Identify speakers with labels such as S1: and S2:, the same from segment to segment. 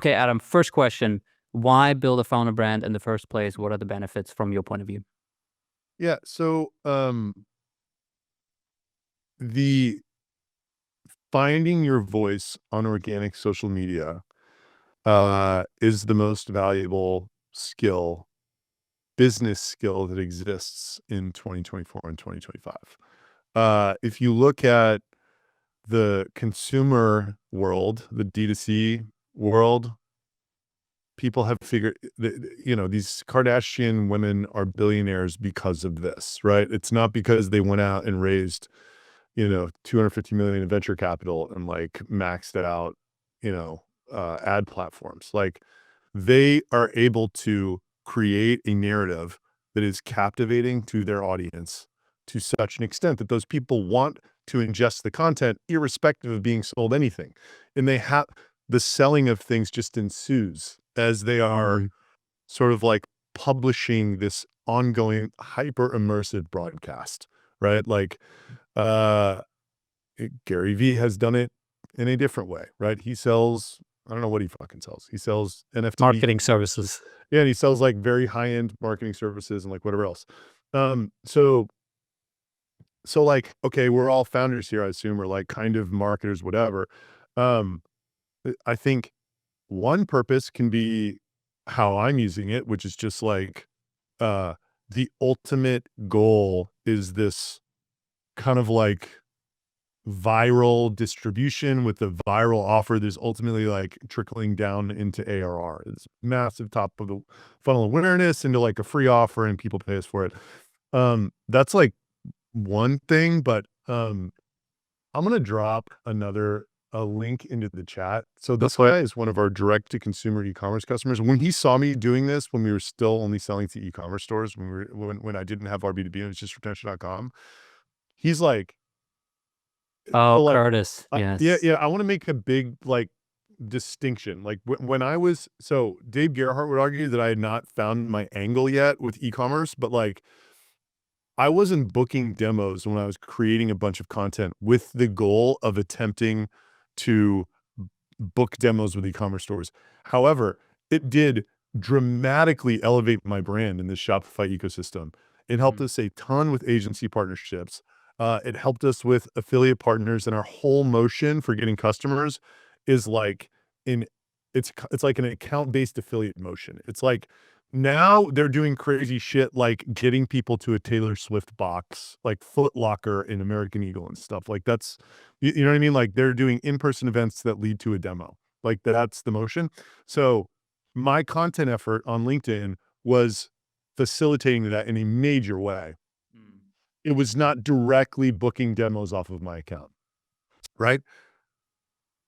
S1: Okay, Adam, first question. Why build a founder brand in the first place? What are the benefits from your point of view?
S2: Yeah. So, the finding your voice on organic social media, is the most valuable skill, business skill that exists in 2024 and 2025. If you look at the consumer world, the D2C world, people have figured that, these Kardashian women are billionaires because of this, right? It's not because they went out and raised, 250 million in venture capital and like maxed it out, ad platforms. Like they are able to create a narrative that is captivating to their audience to such an extent that those people want to ingest the content irrespective of being sold anything. And they have the selling of things just ensues as they are sort of like publishing this ongoing hyper immersive broadcast, right? Like, uh, Gary Vee has done it in a different way, right? He sells, I don't know what he fucking sells. He sells NFT.
S1: Marketing services.
S2: Yeah, and he sells like very high-end marketing services and like whatever else. So like, okay, we're all founders here, I assume, or like kind of marketers, whatever. Um, I think one purpose can be how I'm using it, which is just like, the ultimate goal is this kind of like viral distribution with the viral offer that's ultimately like trickling down into ARR. It's massive top of the funnel awareness into like a free offer and people pay us for it. That's like one thing, but I'm gonna drop a link into the chat. So this guy is one of our direct to consumer e-commerce customers. When he saw me doing this, when we were still only selling to e-commerce stores, when I didn't have our B2B, it was just retention.com. He's like,
S1: Oh,
S2: so like,
S1: Curtis.
S2: yeah,
S1: Yes.
S2: yeah. I want to make a big like distinction. Like when I was, so Dave Gerhardt would argue that I had not found my angle yet with e-commerce, but like I wasn't booking demos when I was creating a bunch of content with the goal of attempting to book demos with e-commerce stores. However, it did dramatically elevate my brand in the Shopify ecosystem. It helped us a ton with agency partnerships. It helped us with affiliate partners, and our whole motion for getting customers is like in it's like an account-based affiliate motion. It's like now they're doing crazy shit like getting people to a Taylor Swift box, like Foot Locker and American Eagle and stuff. Like that's, you know what I mean? Like they're doing in-person events that lead to a demo. Like that's the motion. So my content effort on LinkedIn was facilitating that in a major way. It was not directly booking demos off of my account, right?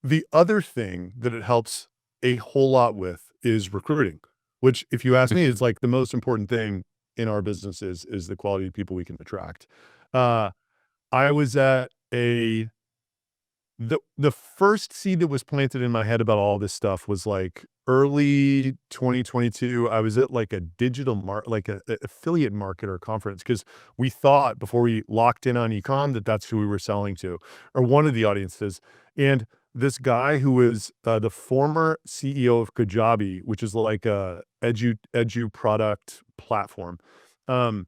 S2: The other thing that it helps a whole lot with is recruiting, which if you ask me, is like the most important thing in our business is the quality of people we can attract. I was at the first seed that was planted in my head about all this stuff was like early 2022. I was at like a like a affiliate marketer conference because we thought before we locked in on ecom that that's who we were selling to, or one of the audiences. And this guy who was the former CEO of Kajabi, which is like a edu product platform. Um,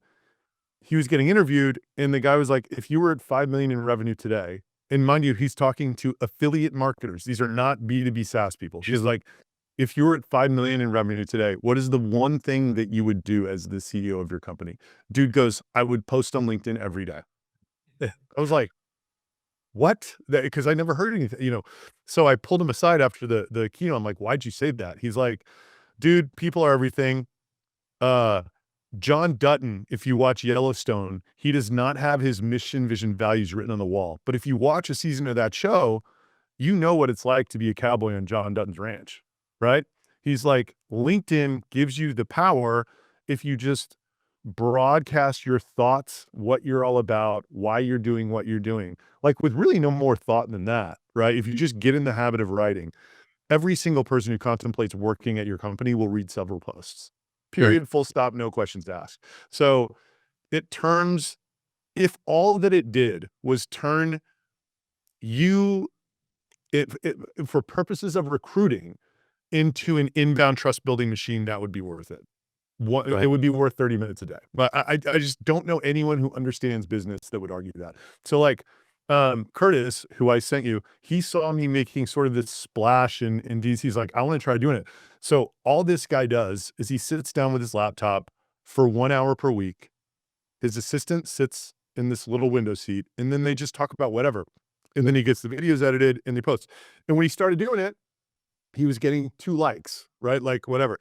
S2: he was getting interviewed and the guy was like, if you were at 5 million in revenue today, and mind you, he's talking to affiliate marketers. These are not B2B SaaS people. She's like, if you were at 5 million in revenue today, what is the one thing that you would do as the CEO of your company? Dude goes, I would post on LinkedIn every day. I was like, what? Because I never heard anything. So I pulled him aside after the keynote. I'm like, why'd you say that? He's like, dude, people are everything. John Dutton, if you watch Yellowstone, he does not have his mission, vision, values written on the wall. But if you watch a season of that show, you know what it's like to be a cowboy on John Dutton's ranch, right? He's like, LinkedIn gives you the power if you just broadcast your thoughts, what you're all about, why you're doing what you're doing, like with really no more thought than that, right? If you just get in the habit of writing, every single person who contemplates working at your company will read several posts. Period, full stop, no questions asked. So it turns, if all that it did was turn you, for purposes of recruiting, into an inbound trust building machine, that would be worth it.
S1: Go
S2: It
S1: ahead.
S2: would be worth 30 minutes a day. But I just don't know anyone who understands business that would argue that. So like, Curtis, who I sent you, he saw me making sort of this splash in DC. He's like, I want to try doing it. So all this guy does is he sits down with his laptop for 1 hour per week. His assistant sits in this little window seat, and then they just talk about whatever. And then he gets the videos edited and they post. And when he started doing it, he was getting 2 likes, right? Like whatever.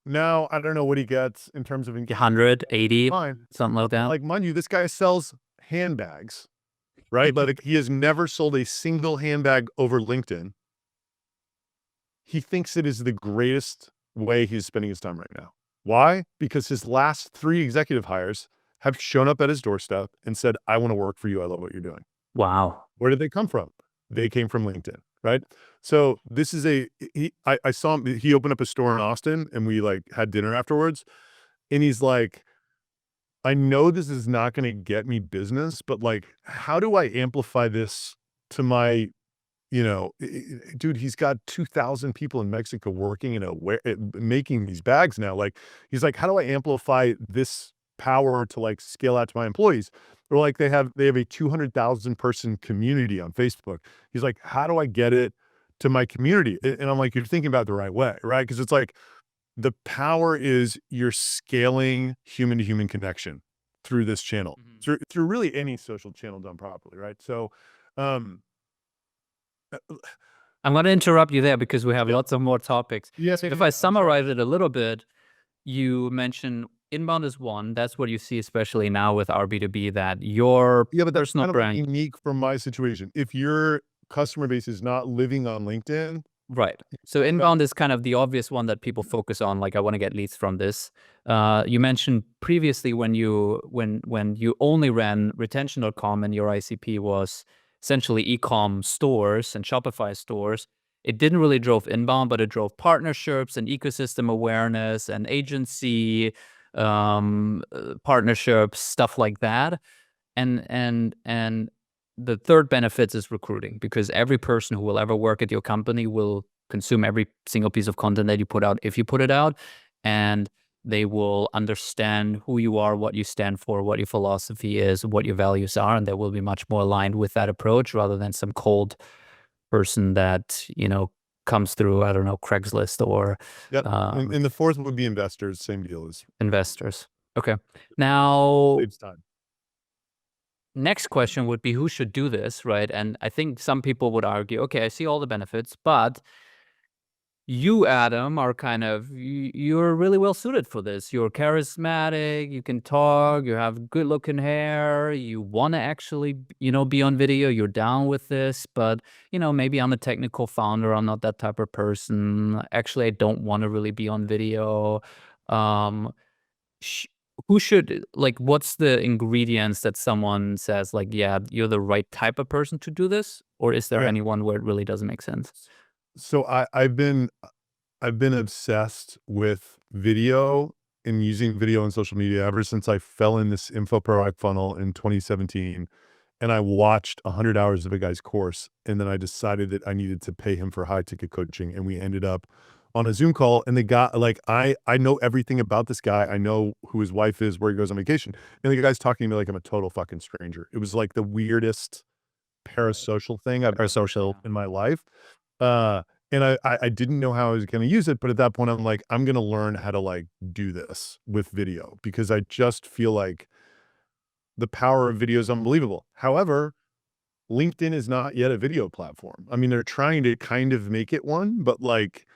S2: Now, I don't know what he gets in terms of
S1: 180,
S2: fine.
S1: something like that.
S2: Like, mind you, this guy sells handbags, right? Like, he has never sold a single handbag over LinkedIn. He thinks it is the greatest way he's spending his time right now. Why? Because his last 3 executive hires have shown up at his doorstep and said, I want to work for you. I love what you're doing.
S1: Wow.
S2: Where did they come from? They came from LinkedIn, right? So this is I saw him, he opened up a store in Austin and we like had dinner afterwards. And he's like, I know this is not going to get me business, but like, how do I amplify this to my, dude, he's got 2,000 people in Mexico working making these bags now. Like, he's like, how do I amplify this power to like scale out to my employees? Or like they have a 200,000 person community on Facebook. He's like, how do I get it to my community? And I'm like, you're thinking about it the right way, right? Because it's like, the power is you're scaling human to human connection through this channel, through really any social channel done properly, right? So, um,
S1: I'm going to interrupt you there because we have lots of more topics.
S2: yes,
S1: If I summarize it a little bit, you mentioned inbound is one. That's what you see, especially now with our B2B, that your
S2: but that's
S1: personal
S2: kind of
S1: brand.
S2: unique from my situation. If your customer base is not living on LinkedIn,
S1: Right. So inbound is kind of the obvious one that people focus on. Like, I want to get leads from this. You mentioned previously when you only ran retention.com and your ICP was essentially e-com stores and Shopify stores. It didn't really drove inbound, but it drove partnerships and ecosystem awareness and agency partnerships, stuff like that. And the third benefit is recruiting, because every person who will ever work at your company will consume every single piece of content that you put out, if you put it out, and they will understand who you are, what you stand for, what your philosophy is, what your values are, and they will be much more aligned with that approach rather than some cold person that, comes through, I don't know, Craigslist or
S2: and the fourth would be investors, same deal as
S1: investors. Okay. Now,
S2: saves time.
S1: next question would be, who should do this, right? And I think some people would argue, okay, I see all the benefits, but you, Adam, are kind of, you're really well suited for this. You're charismatic, you can talk, you have good looking hair, you want to actually, be on video, you're down with this, but, maybe I'm a technical founder, I'm not that type of person. Actually, I don't want to really be on video. Who should, like, what's the ingredients that someone says, like, yeah, you're the right type of person to do this? Or is there
S2: Okay.
S1: anyone where it really doesn't make sense?
S2: So I've been obsessed with video and using video on social media ever since I fell in this info product funnel in 2017. And I watched 100 hours of a guy's course. And then I decided that I needed to pay him for high ticket coaching. And we ended up on a Zoom call, and the guy, like, I know everything about this guy. I know who his wife is, where he goes on vacation. And the guy's talking to me like I'm a total fucking stranger. It was like the weirdest parasocial thing I've
S1: Parasocial.
S2: in my life. And I didn't know how I was going to use it. But at that point, I'm like, I'm going to learn how to like do this with video, because I just feel like the power of video is unbelievable. However, LinkedIn is not yet a video platform. I mean, they're trying to kind of make it one, but like,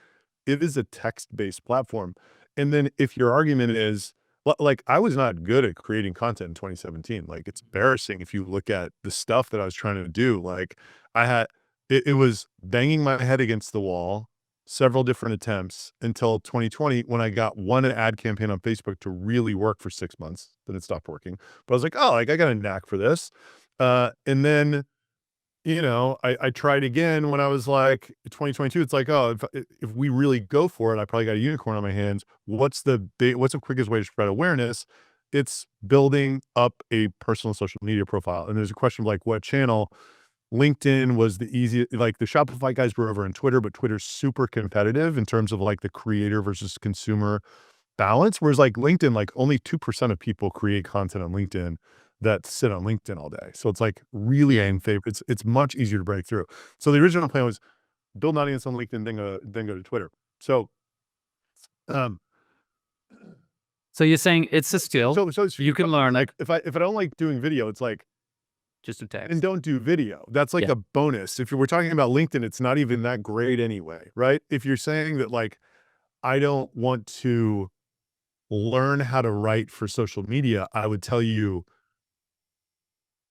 S2: it is a text-based platform. And then if your argument is, like, I was not good at creating content in 2017. Like, it's embarrassing if you look at the stuff that I was trying to do. Like, it was banging my head against the wall, several different attempts, until 2020, when I got one ad campaign on Facebook to really work for 6 months. Then it stopped working. But I was like, oh, like, I got a knack for this. And then, I tried again when I was like 2022. It's like, oh, if we really go for it, I probably got a unicorn on my hands. What's the quickest way to spread awareness? It's building up a personal social media profile. And there's a question of like, what channel? LinkedIn was the easiest, like the Shopify guys were over on Twitter, but Twitter's super competitive in terms of like the creator versus consumer balance. Whereas like LinkedIn, like only 2% of people create content on LinkedIn that sit on LinkedIn all day. So it's like really in favor. It's much easier to break through. So the original plan was build an audience on LinkedIn, then go to Twitter. So, um,
S1: So you're saying it's a skill
S2: so
S1: you can learn
S2: like if I don't like doing video, it's like,
S1: just to
S2: and
S1: text.
S2: don't do video. That's like
S1: Yeah.
S2: a bonus. If we're talking about LinkedIn, it's not even that great anyway, right? If you're saying that like, I don't want to learn how to write for social media, I would tell you,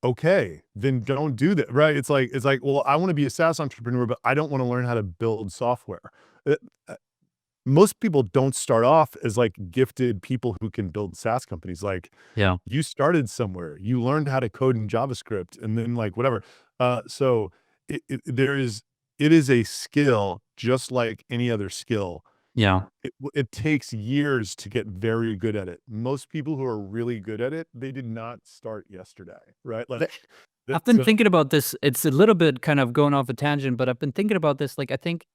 S2: okay, then don't do that, right? It's like, well, I want to be a SaaS entrepreneur, but I don't want to learn how to build software. Uh, uh, Most people don't start off as like gifted people who can build SaaS companies. Like
S1: Yeah.
S2: you started somewhere, you learned how to code in JavaScript and then like whatever. So it is a skill just like any other skill.
S1: Yeah.
S2: It takes years to get very good at it. Most people who are really good at it, they did not start yesterday, right? Like
S1: I've been
S2: so
S1: thinking about this. It's a little bit kind of going off a tangent, but I've been thinking about this. Like, I think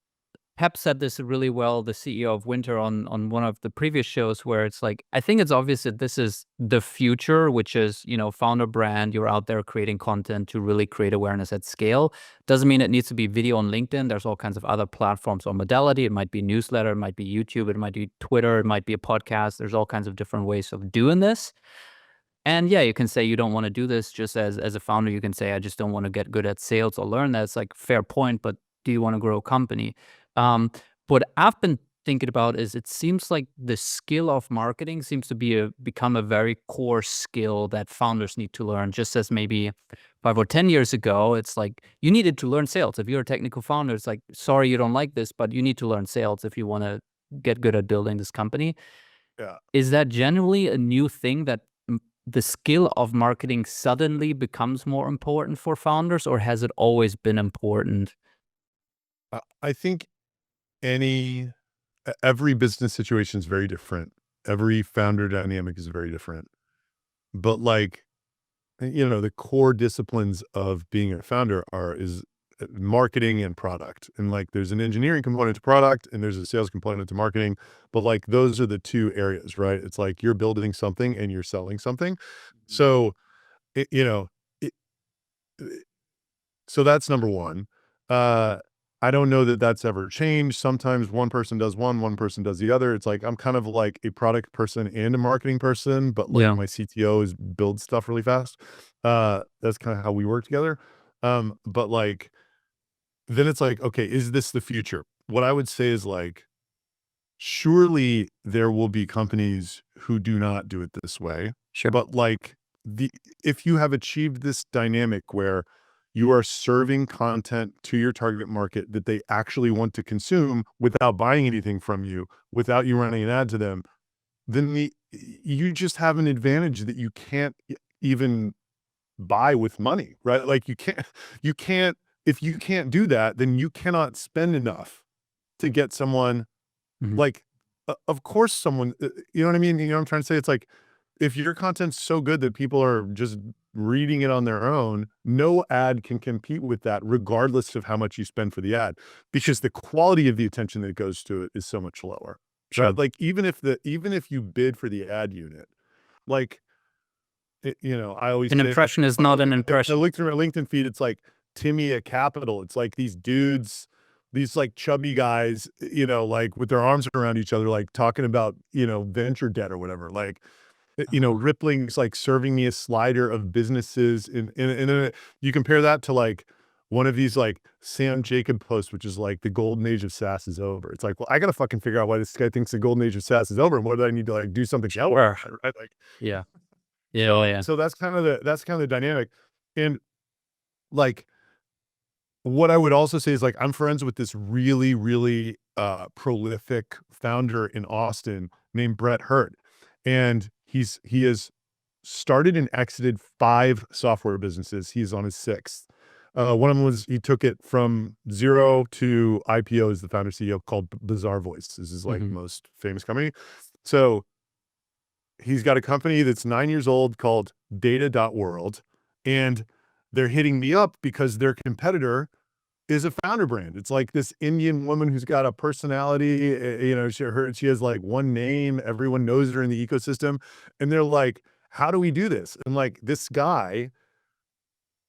S1: Pep said this really well, the CEO of Winter, on one of the previous shows, where it's like, I think it's obvious that this is the future, which is, founder brand. You're out there creating content to really create awareness at scale. Doesn't mean it needs to be video on LinkedIn. There's all kinds of other platforms or modality. It might be newsletter, it might be YouTube, it might be Twitter, it might be a podcast. There's all kinds of different ways of doing this. And yeah, you can say you don't want to do this just as a founder. You can say, I just don't want to get good at sales or learn that. It's like fair point, but do you want to grow a company? Um, what I've been thinking about is it seems like the skill of marketing seems to become a very core skill that founders need to learn, just as maybe 5 or 10 years ago, it's like you needed to learn sales. If you're a technical founder, it's like, sorry, you don't like this, but you need to learn sales if you want to get good at building this company.
S2: yeah.
S1: Is that generally a new thing that the skill of marketing suddenly becomes more important for founders, or has it always been important?
S2: I think every business situation is very different. Every founder dynamic is very different. But like, the core disciplines of being a founder is marketing and product. And like, there's an engineering component to product and there's a sales component to marketing. But like, those are the two areas, right? It's like you're building something and you're selling something. So, it, you know, it, so that's number one. I don't know that that's ever changed. Sometimes one person does one person does the other. It's like, I'm kind of like a product person and a marketing person, but like
S1: Yeah,
S2: my CTO is build stuff really fast. That's kind of how we work together. But like, then it's like, okay, is this the future? What I would say is like, surely there will be companies who do not do it this way,
S1: sure.
S2: but like if you have achieved this dynamic where you are serving content to your target market that they actually want to consume without buying anything from you, without you running an ad to them, then you just have an advantage that you can't even buy with money, right? Like you can't, if you can't do that, then you cannot spend enough to get someone
S1: Mhm.
S2: like, of course someone, you know what I mean? You know what I'm trying to say? It's like, if your content's so good that people are just reading it on their own, no ad can compete with that regardless of how much you spend for the ad, because the quality of the attention that goes to it is so much lower.
S1: Sure.
S2: Like even if you bid for the ad unit, like, I always
S1: An
S2: say,
S1: impression is not an
S2: I
S1: impression.
S2: looked through my LinkedIn feed, it's like Timmy at Capital. It's like these dudes, these like chubby guys, like with their arms around each other, like talking about, venture debt or whatever. Like, Rippling's like serving me a slider of businesses. And then you compare that to like one of these like Sam Jacob posts, which is like the golden age of SaaS is over. It's like, well, I got to fucking figure out why this guy thinks the golden age of SaaS is over. And what do I need to like do something else?
S1: Sure.
S2: Right? Like,
S1: Yeah. Yeah. Oh, yeah.
S2: so that's kind of the dynamic. And like, what I would also say is like, I'm friends with this really, really prolific founder in Austin named Brett Hurt. And he has started and exited 5 software businesses. He's on his 6th. One of them was, he took it from zero to IPO as the founder CEO, called Bizarre Voice. This is like
S1: Mhm.
S2: most famous company. So he's got a company that's 9 years old called Data.World. And they're hitting me up because their competitor is a founder brand. It's like this Indian woman who's got a personality, she has like one name, everyone knows her in the ecosystem, and they're like, "How do we do this?" And like this guy,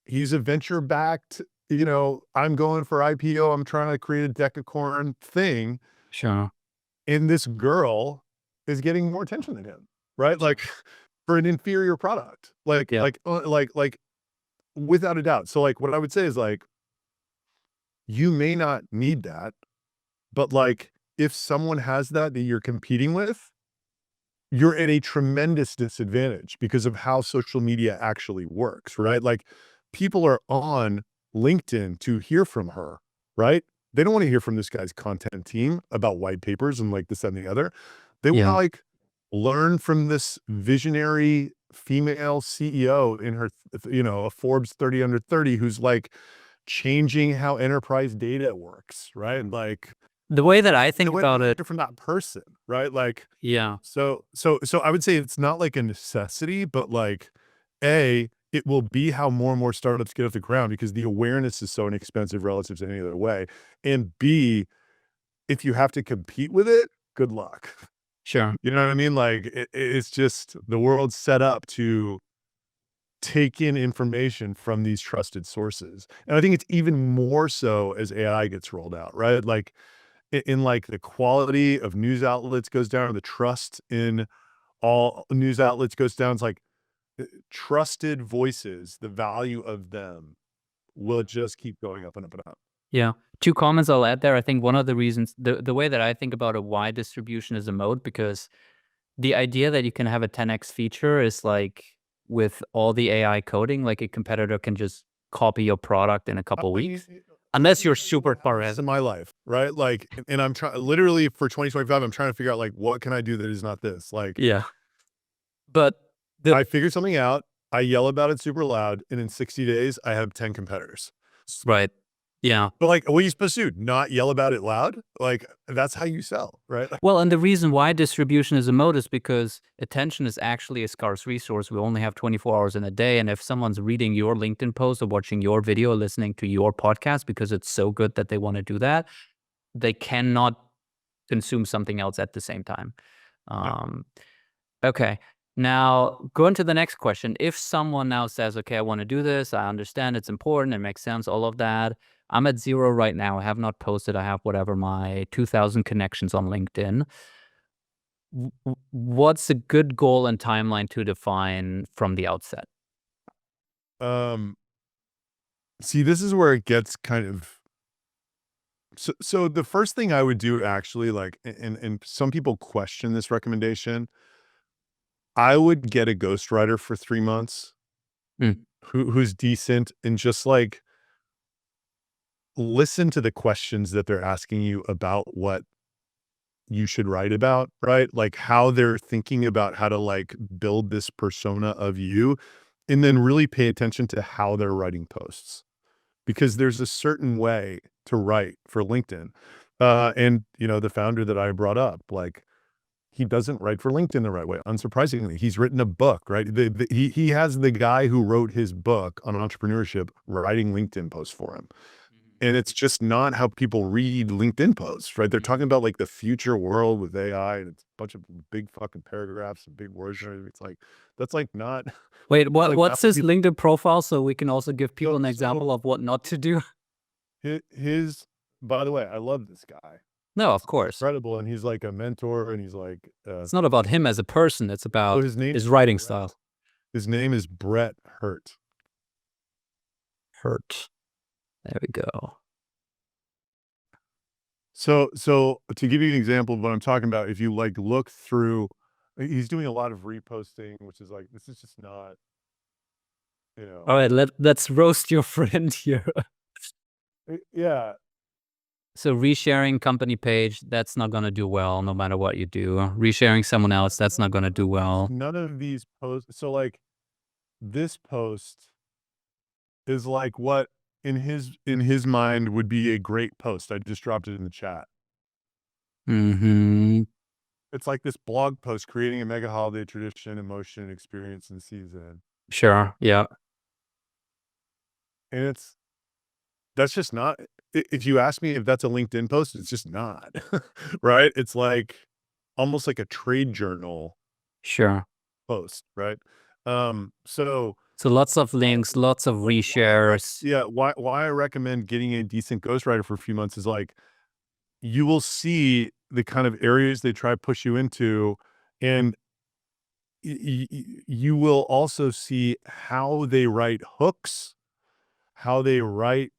S2: he's a venture-backed, I'm going for IPO, I'm trying to create a decacorn thing,
S1: Sure.
S2: and this girl is getting more attention than him, right? Like, for an inferior product,
S1: Yeah.
S2: without a doubt. So, like, what I would say is, like, you may not need that, but, like, if someone has that you're competing with, you're at a tremendous disadvantage because of how social media actually works, right? Like, people are on LinkedIn to hear from her, right? They don't wanna hear from this guy's content team about white papers and, like, this, that, and the other. They wanna,
S1: Yeah.
S2: like, learn from this visionary female CEO in her, a Forbes 30 under 30 who's, like, changing how enterprise data works, right? Like,
S1: The way that I
S2: the
S1: think
S2: way
S1: about it,
S2: from that person, right? Like,
S1: yeah,
S2: so I would say it's not like a necessity, but like, it will be how more and more startups get off the ground because the awareness is so inexpensive relative to any other way. And B, if you have to compete with it, good luck.
S1: sure.
S2: You know what I mean? Like it's just the world's set up to take in information from these trusted sources. And I think it's even more so as AI gets rolled out, right? Like in like the quality of news outlets goes down, or the trust in all news outlets goes down. It's like trusted voices, the value of them will just keep going up and up and up.
S1: Yeah. Two comments I'll add there. I think one of the reasons, the way that I think about a wide distribution is a moat, because the idea that you can have a 10x feature is like with all the AI coding, like a competitor can just copy your product in a couple
S2: I mean,
S1: weeks, unless
S2: let
S1: you're
S2: me tell you
S1: super
S2: what
S1: far
S2: happens
S1: ahead.
S2: in my life, right? Like, and I'm trying literally for 2025, I'm trying to figure out like, what can I do that is not this? Like,
S1: Yeah. But the
S2: I figured something out. I yell about it super loud, and in 60 days, I have 10 competitors.
S1: right. Yeah.
S2: But like, what are you supposed to do? Not yell about it loud? Like, that's how you sell, right? Like,
S1: Well, and the reason why distribution is a moat is because attention is actually a scarce resource. We only have 24 hours in a day. And if someone's reading your LinkedIn post or watching your video, or listening to your podcast because it's so good that they want to do that, they cannot consume something else at the same time.
S2: yeah.
S1: Um, okay. Now, going to the next question. If someone now says, okay, I want to do this, I understand it's important, it makes sense, all of that. I'm at 0 right now. I have not posted. I have whatever, my 2,000 connections on LinkedIn. What's a good goal and timeline to define from the outset?
S2: Um, See, this is where it gets kind of so the first thing I would do actually, like, and some people question this recommendation, I would get a ghostwriter for 3 months
S1: Mm,
S2: who's decent and just, like, listen to the questions that they're asking you about what you should write about, right? Like, how they're thinking about how to, like, build this persona of you, and then really pay attention to how they're writing posts. Because there's a certain way to write for LinkedIn. And, the founder that I brought up, like, he doesn't write for LinkedIn the right way. Unsurprisingly, he's written a book, right? He has the guy who wrote his book on entrepreneurship writing LinkedIn posts for him. And it's just not how people read LinkedIn posts, right? They're talking about like the future world with AI, and it's a bunch of big fucking paragraphs and big words and everything. It's like, that's like not,
S1: Wait,
S2: that's like not
S1: what's
S2: what
S1: his
S2: people,
S1: LinkedIn profile so we can also give people
S2: so,
S1: an
S2: so
S1: example of what not to do?
S2: his, by the way, I love this guy.
S1: No, of
S2: He's
S1: course.
S2: incredible, and he's like a mentor, and he's like,
S1: It's not about him as a person. It's
S2: so
S1: about
S2: his name
S1: his
S2: is
S1: writing
S2: Brett.
S1: style.
S2: His name is Brett Hurt.
S1: Hurt. There we go.
S2: So to give you an example of what I'm talking about, if you like look through, he's doing a lot of reposting, which is like, this is just not, you
S1: All
S2: know,
S1: right, let's roast your friend here.
S2: yeah.
S1: So resharing company page, that's not gonna do well no matter what you do. Resharing someone else, that's not gonna do well.
S2: None of these posts. So like this post is like what in his mind would be a great post. I just dropped it in the chat.
S1: Mhm.
S2: It's like this blog post creating a mega holiday tradition, emotion, experience, and season.
S1: Sure. Yeah.
S2: And that's just not, if you ask me if that's a LinkedIn post, it's just not, right? It's like almost like a trade journal
S1: Sure.
S2: post, right? So
S1: So lots of links, lots of reshares.
S2: why I recommend getting a decent ghostwriter for a few months is like, you will see the kind of areas they try to push you into, and you will also see how they write hooks, how they write,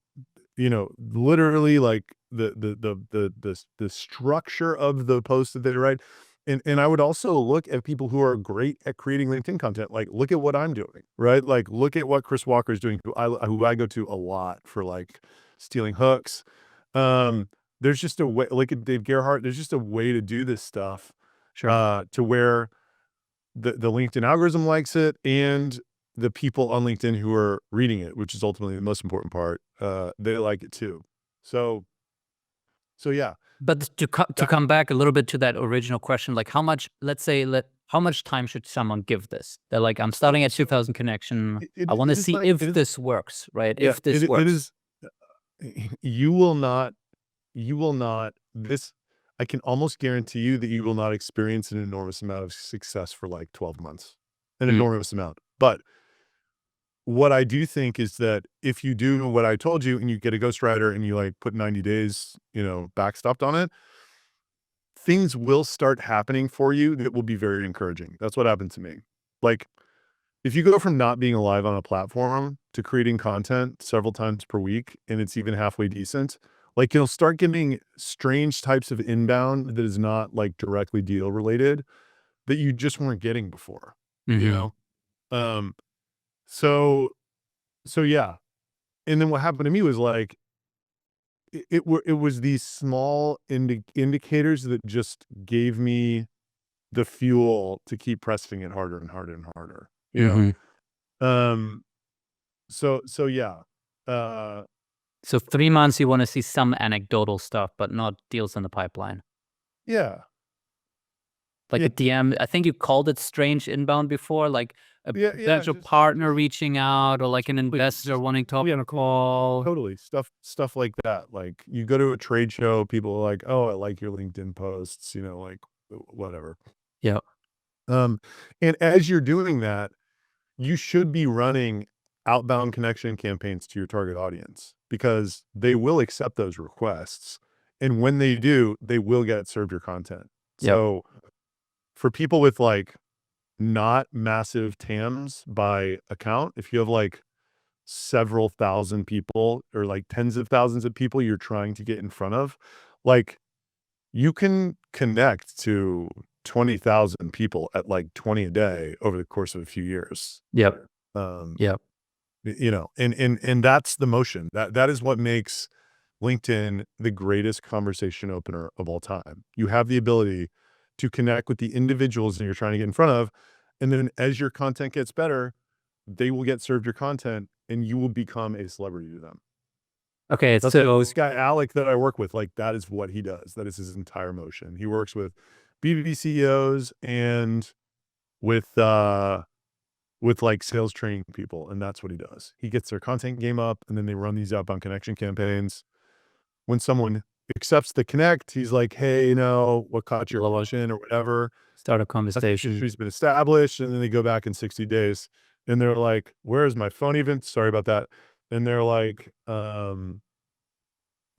S2: literally like the structure of the post that they write. And I would also look at people who are great at creating LinkedIn content. Like, look at what I'm doing, right? Like, look at what Chris Walker is doing, who I go to a lot for like stealing hooks. There's just a way, like at Dave Gerhardt, there's just a way to do this stuff,
S1: Sure.
S2: to where the LinkedIn algorithm likes it, and the people on LinkedIn who are reading it, which is ultimately the most important part, they like it too. So yeah.
S1: But to come back a little bit to that original question, like how much, let's say, how much time should someone give this? They're like, I'm starting at 2,000 connection. I want to see if this works, right?
S2: Yeah,
S1: If this works.
S2: it is. You will not. You will not. This. I can almost guarantee you that you will not experience an enormous amount of success for like 12 months. An
S1: Mm,
S2: enormous amount. But what I do think is that if you do what I told you and you get a ghostwriter and you like put 90 days, backstopped on it, things will start happening for you that will be very encouraging. That's what happened to me. Like, if you go from not being alive on a platform to creating content several times per week, and it's even halfway decent, like you'll start getting strange types of inbound that is not like directly deal related that you just weren't getting before, you
S1: mm-hmm.
S2: know? Um, so, yeah. And then what happened to me was like, it was these small indicators that just gave me the fuel to keep pressing it harder and harder and harder,
S1: Mm-hmm.
S2: Um, so yeah. Uh,
S1: So 3 months, you want to see some anecdotal stuff, but not deals in the pipeline.
S2: yeah.
S1: Like
S2: Yeah.
S1: a DM, I think you called it strange inbound before, like a
S2: Yeah,
S1: potential
S2: just
S1: partner reaching out, or like an investor wanting to be on a call.
S2: totally stuff like that. Like, you go to a trade show, people are like, "Oh, I like your LinkedIn posts," like whatever.
S1: Yeah.
S2: Um, and as you're doing that, you should be running outbound connection campaigns to your target audience, because they will accept those requests. And when they do, they will get served your content.
S1: Yep.
S2: So for people with like not massive TAMs by account, if you have like several thousand people or like tens of thousands of people you're trying to get in front of, like, you can connect to 20,000 people at like 20 a day over the course of a few years.
S1: Yep.
S2: Um,
S1: Yep.
S2: and that's the motion. That is what makes LinkedIn the greatest conversation opener of all time. You have the ability to connect with the individuals that you're trying to get in front of, and then as your content gets better, they will get served your content, and you will become a celebrity to them.
S1: Okay.
S2: That's
S1: So
S2: this guy Alec that I work with. Like, that is what he does. That is his entire motion. He works with B2B CEOs and with like sales training people, and that's what he does. He gets their content game up, and then they run these outbound connection campaigns. When someone accepts the connect, he's like, "Hey, what caught your attention," or whatever.
S1: start a
S2: That
S1: conversation.
S2: has been established, and then they go back in 60 days, and they're like, "Where's my phone even? Sorry about that." And they're like, "Can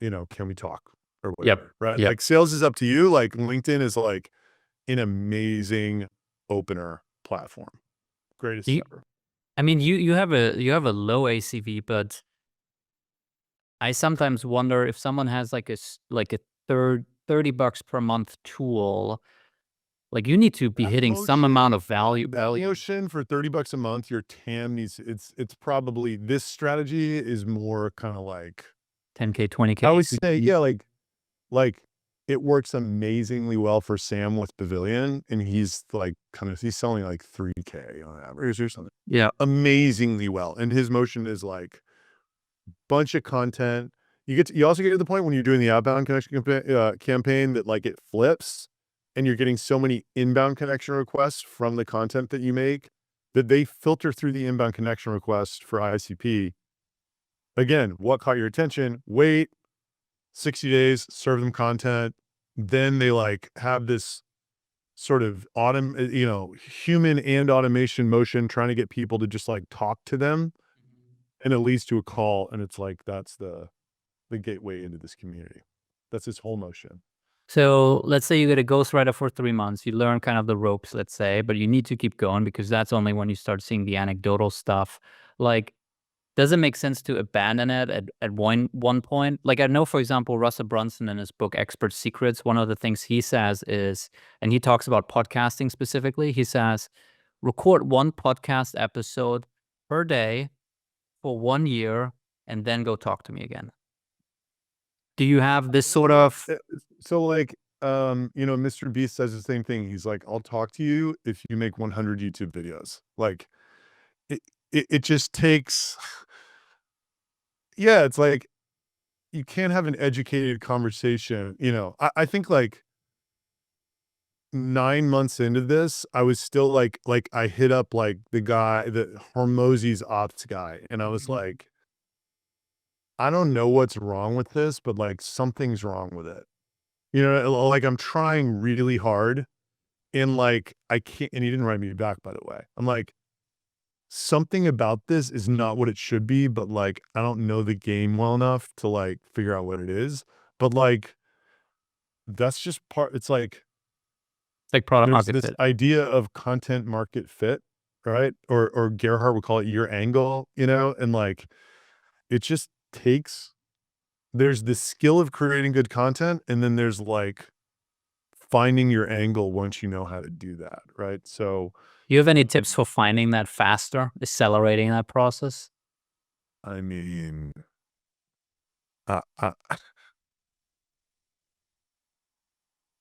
S2: we talk?" Or
S1: Yep.
S2: whatever, right?
S1: Yep.
S2: Like, sales is up to you. Like, LinkedIn is like an amazing opener platform. Greatest
S1: You,
S2: ever.
S1: I mean, you have a low ACV, but I sometimes wonder if someone has like a $30 per month tool, like you need to be
S2: That
S1: hitting some amount of
S2: motion,
S1: value.
S2: for $30 a month, your TAM needs, it's probably, this strategy is more kind of like,
S1: 10K, 20K.
S2: I would say, yeah, like it works amazingly well for Sam with Pavilion, and he's like he's selling like 3K on average or something.
S1: Yeah.
S2: Amazingly well. And his motion is like bunch of content. You also get to the point when you're doing the outbound connection campaign that like it flips, and you're getting so many inbound connection requests from the content that you make that they filter through the inbound connection request for ICP, again, what caught your attention? Wait 60 days, serve them content. Then they like have this sort of human and automation motion trying to get people to just like talk to them, and it leads to a call, and it's like that's the gateway into this community. That's his whole motion.
S1: So let's say you get a ghostwriter for 3 months, you learn kind of the ropes, let's say, but you need to keep going because that's only when you start seeing the anecdotal stuff. Like, does it make sense to abandon it at one point? Like, I know, for example, Russell Brunson in his book Expert Secrets, one of the things he says is, and he talks about podcasting specifically, he says, record one podcast episode per day for 1 year and then go talk to me again. Do you have this sort of
S2: So like, Mr. Beast says the same thing. He's like, I'll talk to you if you make 100 YouTube videos. Like it just takes, yeah, it's like, you can't have an educated conversation. I think like 9 months into this, I was still like I hit up like the guy, the Hormozy's ops guy. And I was like, I don't know what's wrong with this, but like something's wrong with it. Like I'm trying really hard and like I can't, and he didn't write me back, by the way. I'm like, something about this is not what it should be, but like I don't know the game well enough to like figure out what it is. But like that's just it's like
S1: product
S2: there's
S1: market
S2: this
S1: fit?
S2: idea of content market fit, right? Or Gerhardt would call it your angle, and like it just takes, there's this skill of creating good content, and then there's like finding your angle once you know how to do that, right? So,
S1: You have any tips for finding that faster, accelerating that process?
S2: I mean, I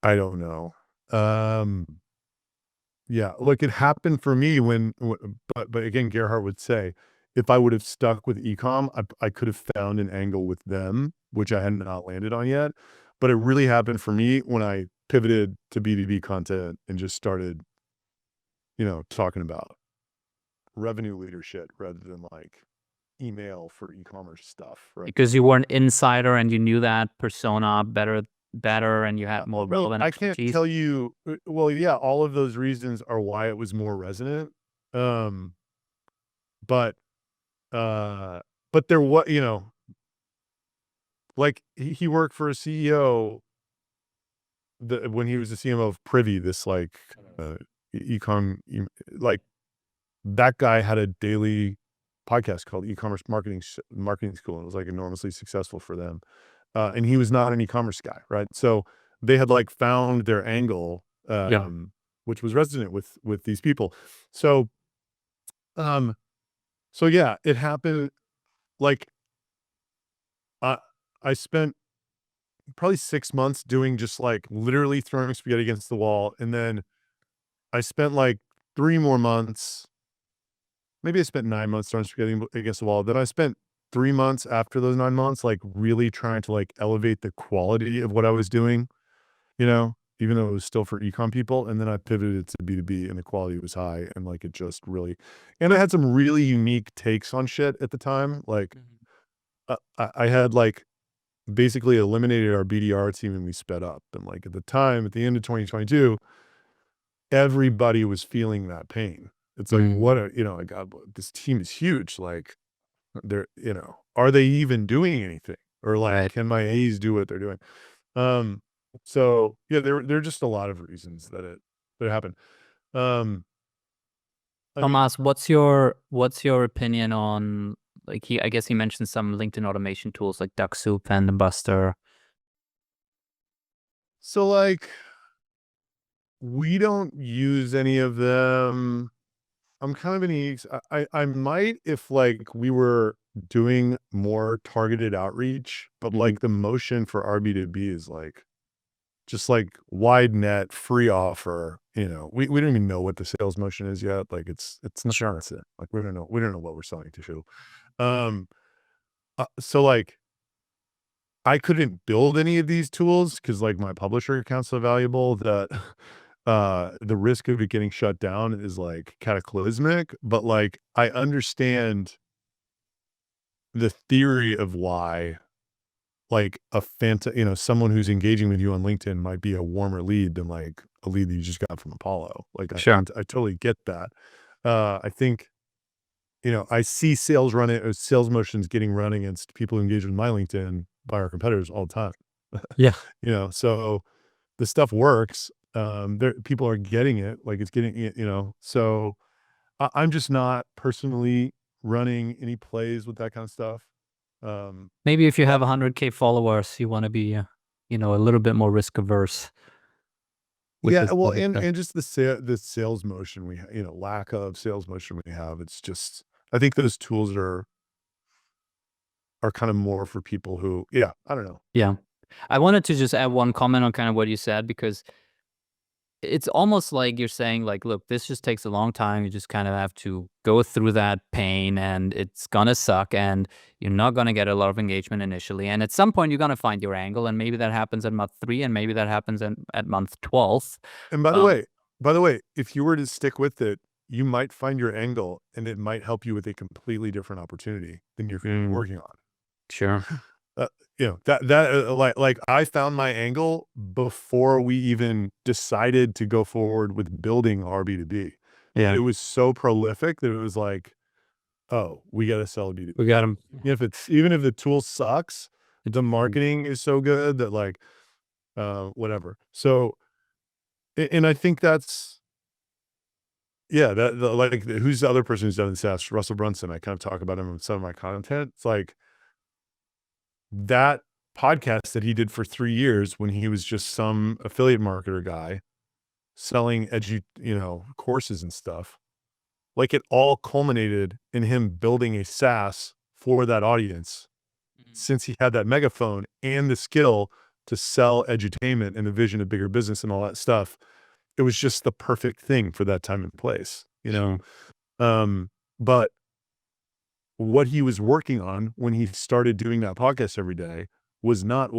S2: I don't know. Yeah, look, it happened for me but again, Gerhardt would say, if I would have stuck with ecom, I could have found an angle with them, which I had not landed on yet. But it really happened for me when I pivoted to B2B content and just started, talking about revenue leadership rather than like email for e-commerce stuff, right?
S1: Because you were an insider and you knew that persona better, and you had more relevant
S2: I can't
S1: expertise.
S2: tell you. Well, yeah, all of those reasons are why it was more resonant. Um, but uh, but there was, like he worked for a CEO when he was the CMO of Privy, this like ecom, like that guy had a daily podcast called E-commerce Marketing School, and it was like enormously successful for them. And he was not an e-commerce guy, right? So they had like found their angle,
S1: Yeah.
S2: which was resonant with these people. So, um, so yeah, it happened. Like, I I spent probably 6 months doing just like literally throwing spaghetti against the wall, and then I spent like 3 more months. Maybe I spent 9 months throwing spaghetti against the wall. Then I spent 3 months after those 9 months, like really trying to like elevate the quality of what I was doing, even though it was still for ecom people. And then I pivoted to B2B, and the quality was high, and like it just really, and I had some really unique takes on shit at the time. Like I had like basically eliminated our BDR team, and we sped up. And like at the time, at the end of 2022, everybody was feeling that pain. It's like,
S1: Mm.
S2: what God, this team is huge. Like they're, are they even doing anything? Or like,
S1: Right.
S2: can my A's do what they're doing? So yeah, there are just a lot of reasons that happened. Um, I mean,
S1: Thomas, what's your opinion on, like, I guess he mentioned some LinkedIn automation tools like DuckSoup and Buster.
S2: so like, we don't use any of them. I'm kind of I might, if like we were doing more targeted outreach, but like the motion for RB2B is like just like wide net, free offer. We don't even know what the sales motion is yet. Like it's not
S1: Sure.
S2: that's it. Like we don't know what we're selling to who. Um, so like I couldn't build any of these tools because like my publisher account's so valuable that the risk of it getting shut down is like cataclysmic. But like I understand the theory of why, like someone who's engaging with you on LinkedIn might be a warmer lead than like a lead that you just got from Apollo. Like
S1: Sure.
S2: I totally get that. I think, I see sales motions getting run against people who engage with my LinkedIn by our competitors all the time.
S1: Yeah.
S2: So the stuff works. People are getting it, like it's getting it, so I'm just not personally running any plays with that kind of stuff.
S1: Maybe if you
S2: But
S1: have 100K followers, you want to be, a little bit more risk averse with
S2: yeah,
S1: this
S2: well,
S1: type of
S2: and
S1: stuff.
S2: and just the sales motion lack of sales motion we have. It's just, I think those tools are kind of more for people who, yeah, I don't know.
S1: Yeah. I wanted to just add one comment on kind of what you said, because it's almost like you're saying, like, look, this just takes a long time. You just kind of have to go through that pain, and it's gonna suck, and you're not gonna get a lot of engagement initially. And at some point you're gonna find your angle, and maybe that happens at month 3, and maybe that happens at month 12.
S2: And
S1: Um,
S2: by the way, if you were to stick with it, you might find your angle, and it might help you with a completely different opportunity than you're currently
S1: mm,
S2: working on.
S1: sure.
S2: Uh, like I found my angle before we even decided to go forward with building our B2B. But
S1: Yeah.
S2: it was so prolific that it was like, oh, we got to sell B2B.
S1: We got him.
S2: Even if the tool sucks, the marketing is so good that like, whatever. So, and I think that's, yeah, who's the other person who's done this? SaaS? Russell Brunson. I kind of talk about him in some of my content. It's like that podcast that he did for 3 years when he was just some affiliate marketer guy selling courses and stuff. Like it all culminated in him building a SaaS for that audience, since he had that megaphone and the skill to sell edutainment and the vision of bigger business and all that stuff. It was just the perfect thing for that time and place.
S1: Sure.
S2: But what he was working on when he started doing that podcast every day was not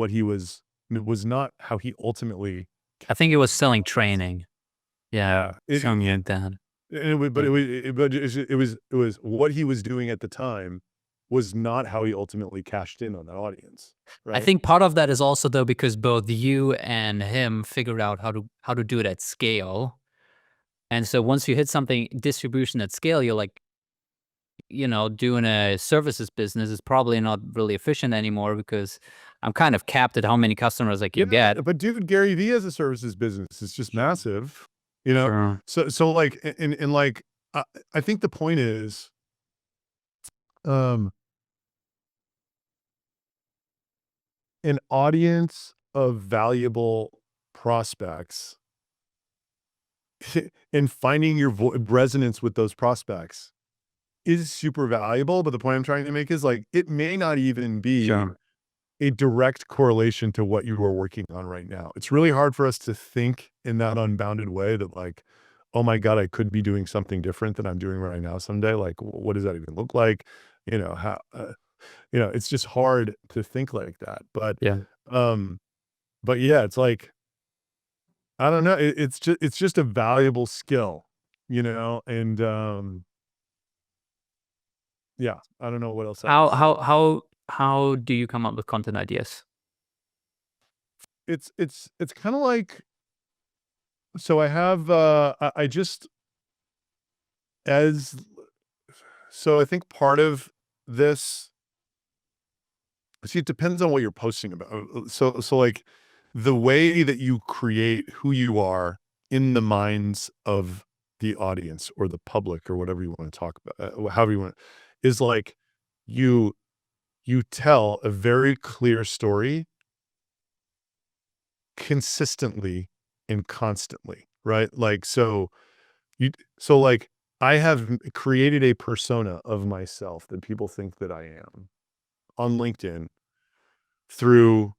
S2: how he ultimately,
S1: I think it was selling training. Yeah.
S2: yeah,
S1: Something like that. Yeah.
S2: it was what he was doing at the time was not how he ultimately cashed in on that audience,
S1: I
S2: right?
S1: think part of that is also, though, because both you and him figured out how to do it at scale. And so once you hit something distribution at scale, you're like, doing a services business is probably not really efficient anymore, because I'm kind of capped at how many customers I can
S2: Yeah,
S1: get.
S2: but dude, Gary Vee has a services business. It's just massive, you know?
S1: Sure.
S2: So like, and like, I think the point is, um, an audience of valuable prospects and finding your resonance with those prospects is super valuable. But the point I'm trying to make is like, it may not even be
S1: Sure.
S2: a direct correlation to what you are working on right now. It's really hard for us to think in that unbounded way that like, oh my God, I could be doing something different than I'm doing right now someday. Like, what does that even look like? How, it's just hard to think like that.
S1: Yeah.
S2: Um, but yeah, it's like, I don't know. It's just a valuable skill, and, yeah, I don't know what else
S1: How
S2: else.
S1: how how how do you come up with content ideas?
S2: It's kind of like, so I have, I just, as, so I think part of this, see, it depends on what you're posting about. So like the way that you create who you are in the minds of the audience or the public or whatever you want to talk about, however you want, is like you you tell a very clear story consistently and constantly, right? Like you so like I have created a persona of myself that people think that I am on LinkedIn through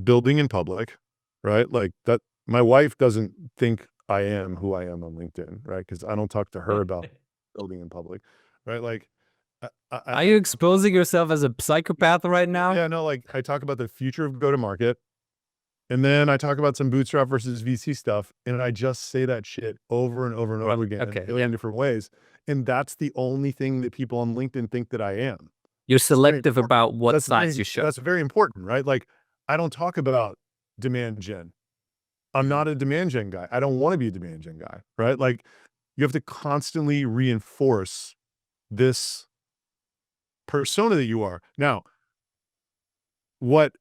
S2: building in public, right? Like that, my wife doesn't think I am who I am on LinkedIn, right? Because I don't talk to her about building in public, right? Like,
S1: Are you exposing yourself as a psychopath right now?
S2: yeah, no, like I talk about the future of go to market, and then I talk about some bootstrap versus VC stuff, and I just say that shit over and over and
S1: Well,
S2: over again in a
S1: okay.
S2: billion different ways, and that's the only thing that people on LinkedIn think that I am.
S1: You're
S2: It's very
S1: selective
S2: important.
S1: about what sites you show.
S2: That's very important, right? Like, I don't talk about demand gen. I'm not a demand gen guy. I don't want to be a demand gen guy, right? Like, you have to constantly reinforce this persona that you are. Now, what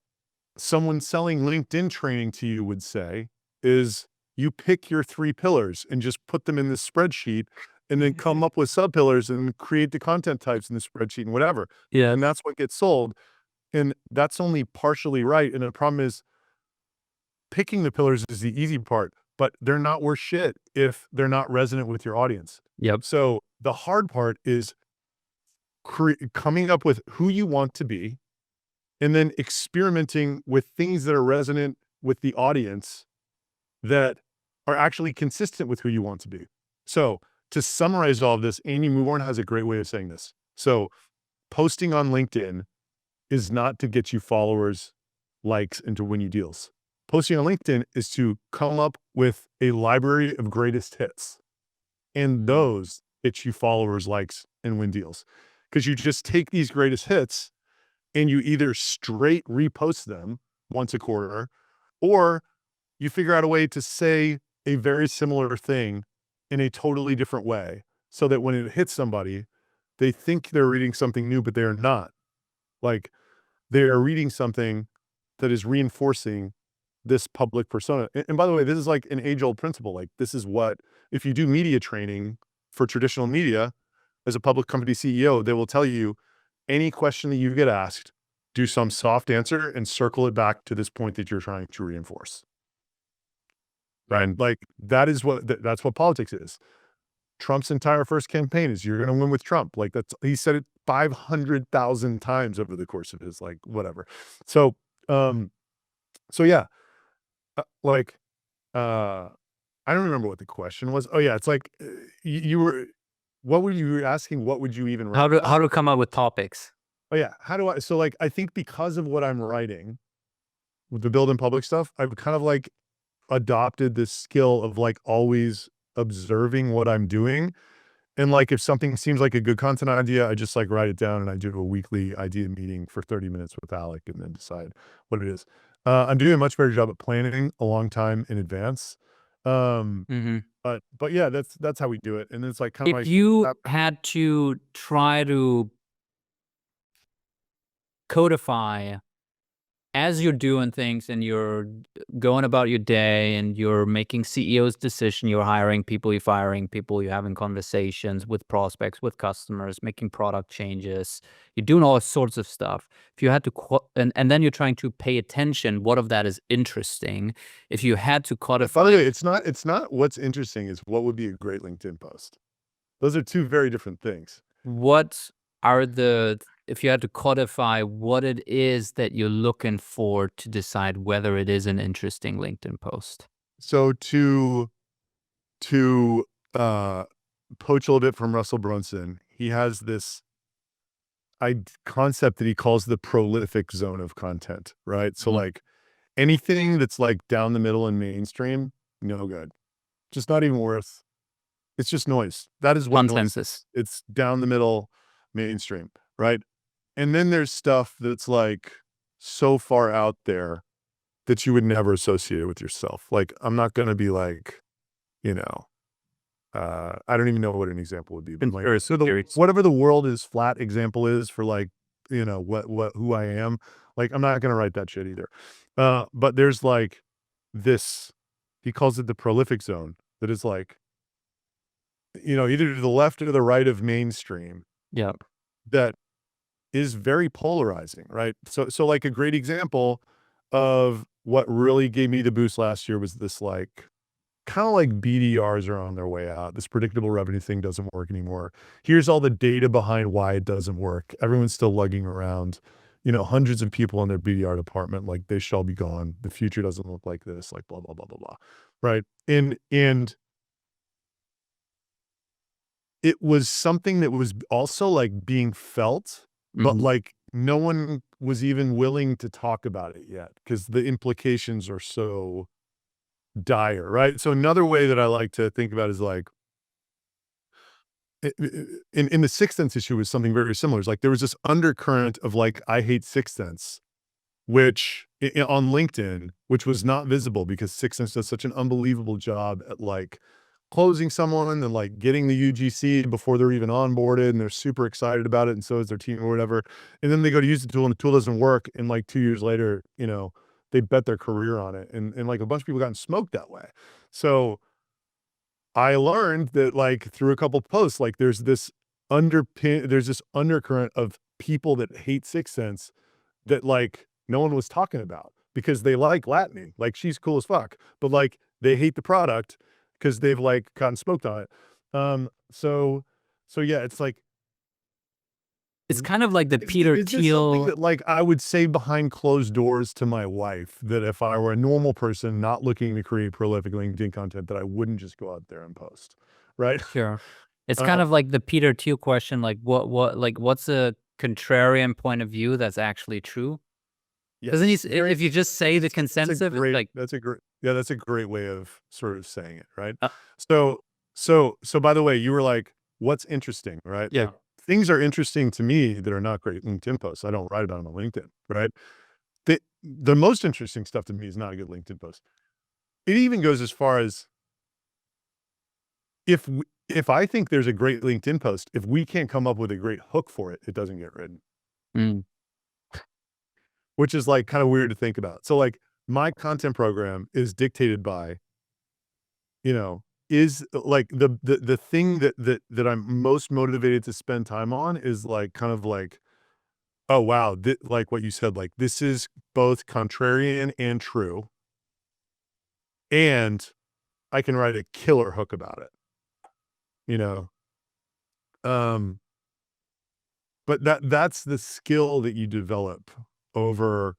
S2: someone selling LinkedIn training to you would say is you pick your 3 pillars and just put them in this spreadsheet and then come up with sub pillars and create the content types in the spreadsheet and whatever.
S1: Yeah.
S2: And that's what gets sold. And that's only partially right. And the problem is picking the pillars is the easy part, but they're not worth shit if they're not resonant with your audience.
S1: Yep.
S2: So the hard part is coming up with who you want to be and then experimenting with things that are resonant with the audience that are actually consistent with who you want to be. So to summarize all of this, Amy Newborn has a great way of saying this. So posting on LinkedIn is not to get you followers, likes, and to win you deals. Posting on LinkedIn is to come up with a library of greatest hits. And those get you followers, likes, and win deals. Because you just take these greatest hits and you either straight repost them once a quarter, or you figure out a way to say a very similar thing in a totally different way so that when it hits somebody, they think they're reading something new, but they're not. Like, they are reading something that is reinforcing this public persona. And by the way, this is like an age-old principle. Like, this is what, if you do media training for traditional media, as a public company CEO, they will tell you any question that you get asked, do some soft answer and circle it back to this point that you're trying to reinforce. Right? And like, that is what, that's what politics is. Trump's entire first campaign is you're going to win with Trump. Like, that's, he said it 500,000 times over the course of his, like, whatever. So, yeah, like, I don't remember what the question was. Oh yeah. It's like, you were, what were you asking? What would you even write about?
S1: How to come up with topics?
S2: Oh yeah. How do I, so like, I think because of what I'm writing with the build and public stuff, I've kind of like adopted this skill of like always observing what I'm doing. And like, if something seems like a good content idea, I just like write it down and I do a weekly idea meeting for 30 minutes with Alec and then decide what it is. I'm doing a much better job at planning a long time in advance. But yeah, that's how we do it. And it's like kind of
S1: If
S2: like,
S1: you had to try to codify as you're doing things and you're going about your day and you're making CEO's decision, you're hiring people, you're firing people, you're having conversations with prospects, with customers, making product changes, you're doing all sorts of stuff. If you had to, and then you're trying to pay attention, what of that is interesting? If you had to codify.
S2: by the way, it's not what's interesting, is what would be a great LinkedIn post. Those are two very different things.
S1: What are the, if you had to codify what it is that you're looking for to decide whether it is an interesting LinkedIn post?
S2: So to poach a little bit from Russell Brunson, he has this concept that he calls the prolific zone of content, right? So like anything that's like down the middle and mainstream, no good. Just not even worth. It's just noise. That is what noise is. It's down the middle, mainstream, right? And then there's stuff that's like so far out there that you would never associate it with yourself. Like, I'm not going to be like, you know, I don't even know what an example would be. But like, so whatever the world is flat example is for like, you know, who I am, like, I'm not going to write that shit either. But there's like this, he calls it the prolific zone, that is like, you know, either to the left or the right of mainstream.
S1: Yeah.
S2: That is very polarizing, right? So like a great example of what really gave me the boost last year was this, like, kind of like BDRs are on their way out. This predictable revenue thing doesn't work anymore. Here's all the data behind why it doesn't work. Everyone's still lugging around, you know, hundreds of people in their BDR department. Like, they shall be gone. The future doesn't look like this, like blah, blah, blah, blah, blah. Right. And it was something that was also like being felt, but like no one was even willing to talk about it yet because the implications are so dire, right? So another way that I like to think about is like, in the Sixth Sense issue was something very similar. It's like there was this undercurrent of like, I hate Sixth Sense, which on LinkedIn, which was not visible because Sixth Sense does such an unbelievable job at like closing someone and like getting the UGC before they're even onboarded, and they're super excited about it, and so is their team or whatever. And then they go to use the tool and the tool doesn't work, and like 2 years later, they bet their career on it, and like a bunch of people gotten smoked that way. So I learned that like through a couple posts, like there's this undercurrent of people that hate Sixth Sense that like no one was talking about because they like Latiny, like she's cool as fuck, but like they hate the product because they've like gotten smoked on it. So yeah, it's like,
S1: It's kind of like the
S2: is
S1: Peter
S2: this something
S1: Thiel.
S2: that like I would say behind closed doors to my wife, that if I were a normal person not looking to create prolific LinkedIn content, that I wouldn't just go out there and post, right?
S1: Sure. It's
S2: Uh,
S1: kind of like the Peter Thiel question, like what's a contrarian point of view that's actually true? Doesn't he?
S2: yes, very.
S1: If you just say the consensus, it's like,
S2: That's a great way of sort of saying it, right?
S1: uh,
S2: So by the way, you were like, what's interesting, right?
S1: yeah,
S2: Like things are interesting to me that are not great LinkedIn posts. I don't write about them on LinkedIn, right? The most interesting stuff to me is not a good LinkedIn post. It even goes as far as if I think there's a great LinkedIn post, if we can't come up with a great hook for it, it doesn't get written,
S1: mm,
S2: which is like kind of weird to think about. So like my content program is dictated by, is like the thing that I'm most motivated to spend time on is like kind of like, oh wow, like what you said, like this is both contrarian and true, and I can write a killer hook about it, you know. Um, but that's the skill that you develop over.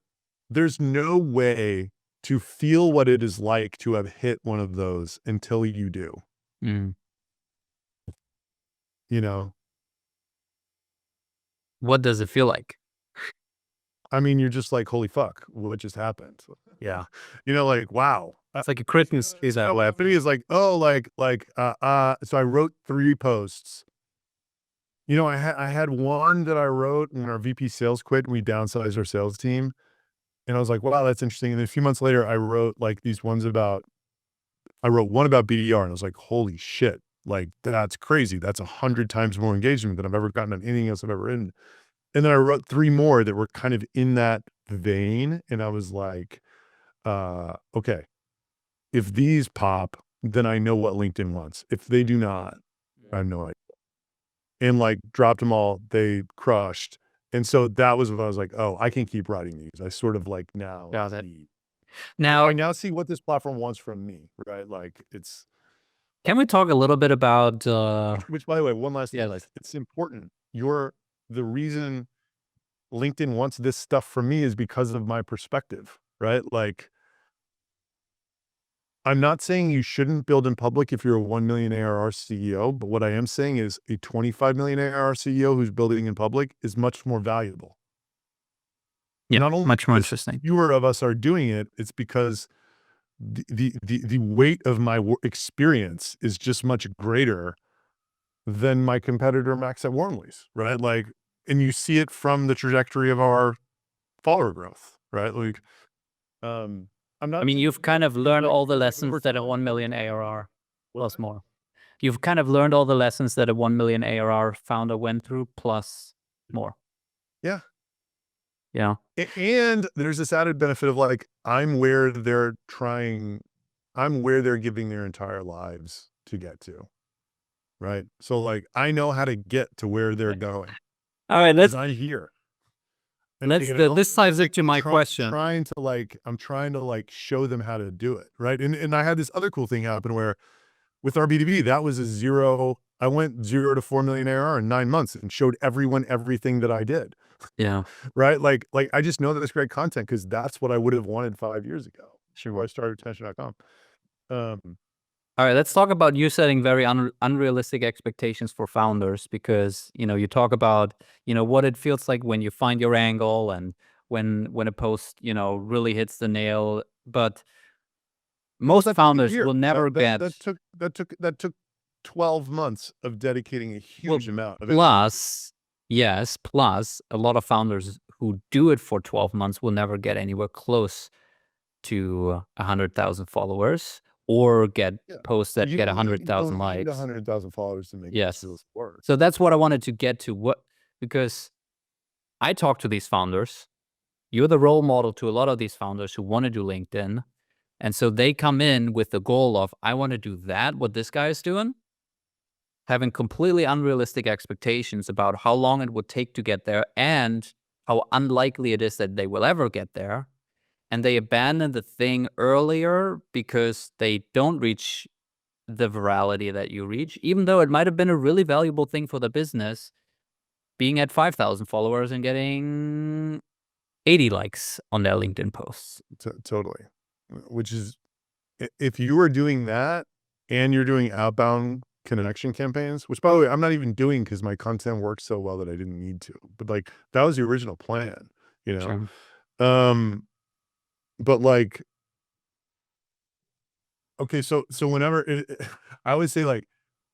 S2: There's no way to feel what it is like to have hit one of those until you do,
S1: mm.
S2: you know.
S1: What does it feel like?
S2: I mean, you're just like, holy fuck, what just happened?
S1: Yeah,
S2: Like, wow.
S1: it's like a Christmas is that
S2: So
S1: way.
S2: Epiphany is like, oh, so I wrote 3 posts. I had one that I wrote when our VP sales quit and we downsized our sales team. And I was like, wow, that's interesting. And then a few months later, I wrote like I wrote one about BDR, and I was like, holy shit, like that's crazy. That's 100 times more engagement than I've ever gotten on anything else I've ever written. And then I wrote 3 more that were kind of in that vein. And I was like, okay, if these pop, then I know what LinkedIn wants. If they do not, I have no idea. And like dropped them all, they crushed. And so that was when I was like, oh, I can keep writing these. I sort of like now
S1: Got it.
S2: see,
S1: Now,
S2: I now see what this platform wants from me, right? Like it's,
S1: can we talk a little bit about
S2: which by the way, one last
S1: yeah,
S2: thing, it's important. The reason LinkedIn wants this stuff from me is because of my perspective, right? Like, I'm not saying you shouldn't build in public if you're a 1 million ARR CEO, but what I am saying is a 25 million ARR CEO who's building in public is much more valuable.
S1: yeah,
S2: Not only
S1: much more
S2: because
S1: interesting.
S2: fewer of us are doing it, it's because the weight of my experience is just much greater than my competitor Max at Warmly's, right? Like, and you see it from the trajectory of our follower growth, right? Like, I'm
S1: I
S2: not
S1: mean,
S2: saying
S1: you've kind of learned all the lessons that a 1 million ARR plus more. You've kind of learned all the lessons that a 1 million ARR founder went through plus more.
S2: Yeah.
S1: Yeah.
S2: And there's this added benefit of like, I'm where they're giving their entire lives to get to. Right. So like, I know how to get to where they're going
S1: All right,
S2: because I'm here. And
S1: this ties into my question.
S2: I'm trying to like show them how to do it. Right. And I had this other cool thing happen where with our B2B, that was I went 0 to 4 million ARR in 9 months and showed everyone everything that I did.
S1: Yeah,
S2: Right. Like I just know that it's great content because that's what I would have wanted 5 years ago.
S1: sure.
S2: Before I started attention.com.
S1: All right, let's talk about you setting very unrealistic expectations for founders because, you talk about, what it feels like when you find your angle and when a post, really hits the nail. But most
S2: That took a
S1: founders
S2: year.
S1: will never get.
S2: That took 12 months of dedicating a huge amount of
S1: plus, yes, plus a lot of founders who do it for 12 months will never get anywhere close to 100,000 followers or get
S2: Yeah.
S1: posts that
S2: You
S1: get
S2: don't need
S1: 100,000 likes.
S2: 100,000 followers to make this
S1: Yes.
S2: really work.
S1: So that's what I wanted to get to. Because I talk to these founders. You're the role model to a lot of these founders who want to do LinkedIn. And so they come in with the goal of, I want to do that, what this guy is doing, having completely unrealistic expectations about how long it would take to get there and how unlikely it is that they will ever get there. And they abandon the thing earlier because they don't reach the virality that you reach, even though it might have been a really valuable thing for the business, being at 5,000 followers and getting 80 likes on their LinkedIn posts.
S2: Totally. Which is, if you were doing that and you're doing outbound connection campaigns, which by the way, I'm not even doing because my content works so well that I didn't need to, but like that was the original plan, you know?
S1: Sure.
S2: But like, okay, so whenever I always say like,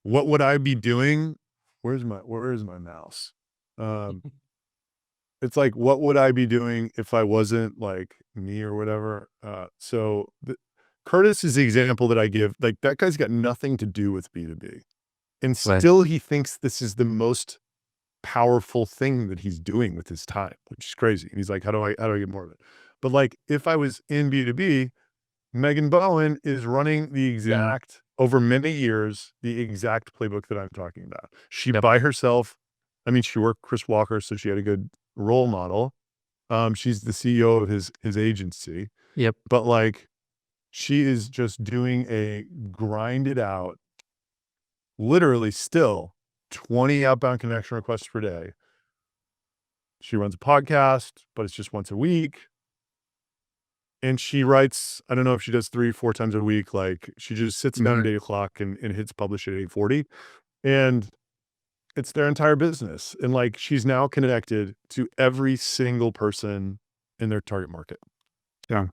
S2: what would I be doing? Where's my mouse? It's like, what would I be doing if I wasn't like me or whatever? Curtis is the example that I give. Like that guy's got nothing to do with B2B. And
S1: Right.
S2: still he thinks this is the most powerful thing that he's doing with his time, which is crazy. And he's like, how do I get more of it? But like, if I was in B2B, Megan Bowen is running the exact, over many years, the exact playbook that I'm talking about. She by herself, I mean, she worked Chris Walker, so she had a good role model. She's the CEO of his agency,
S1: Yep.
S2: but like, she is just doing a grinded out, literally still 20 outbound connection requests per day. She runs a podcast, but it's just once a week. And she writes, I don't know if she does 3-4 times a week. Like she just sits down at 8:00 and hits publish at 8:40. And it's their entire business. And like, she's now connected to every single person in their target market.
S1: Yeah.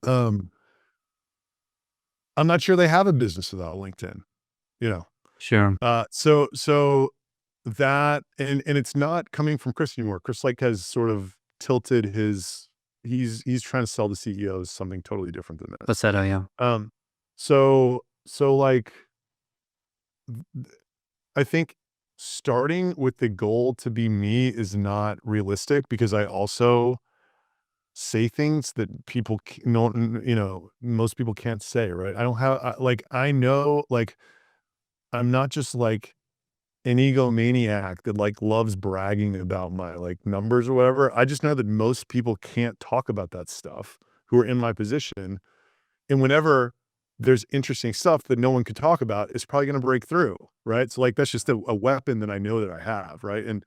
S2: I'm not sure they have a business without LinkedIn, you know?
S1: Sure.
S2: So that, and it's not coming from Chris anymore. Chris like has sort of tilted he's trying to sell the CEOs something totally different than this.
S1: Placebo, yeah.
S2: So like, I think starting with the goal to be me is not realistic because I also say things that people don't, you know, most people can't say, right? I don't have, like, I know, like, I'm not just like an egomaniac that like loves bragging about my like numbers or whatever. I just know that most people can't talk about that stuff who are in my position. And whenever there's interesting stuff that no one could talk about, it's probably going to break through. Right. So like, that's just a weapon that I know that I have. Right. And,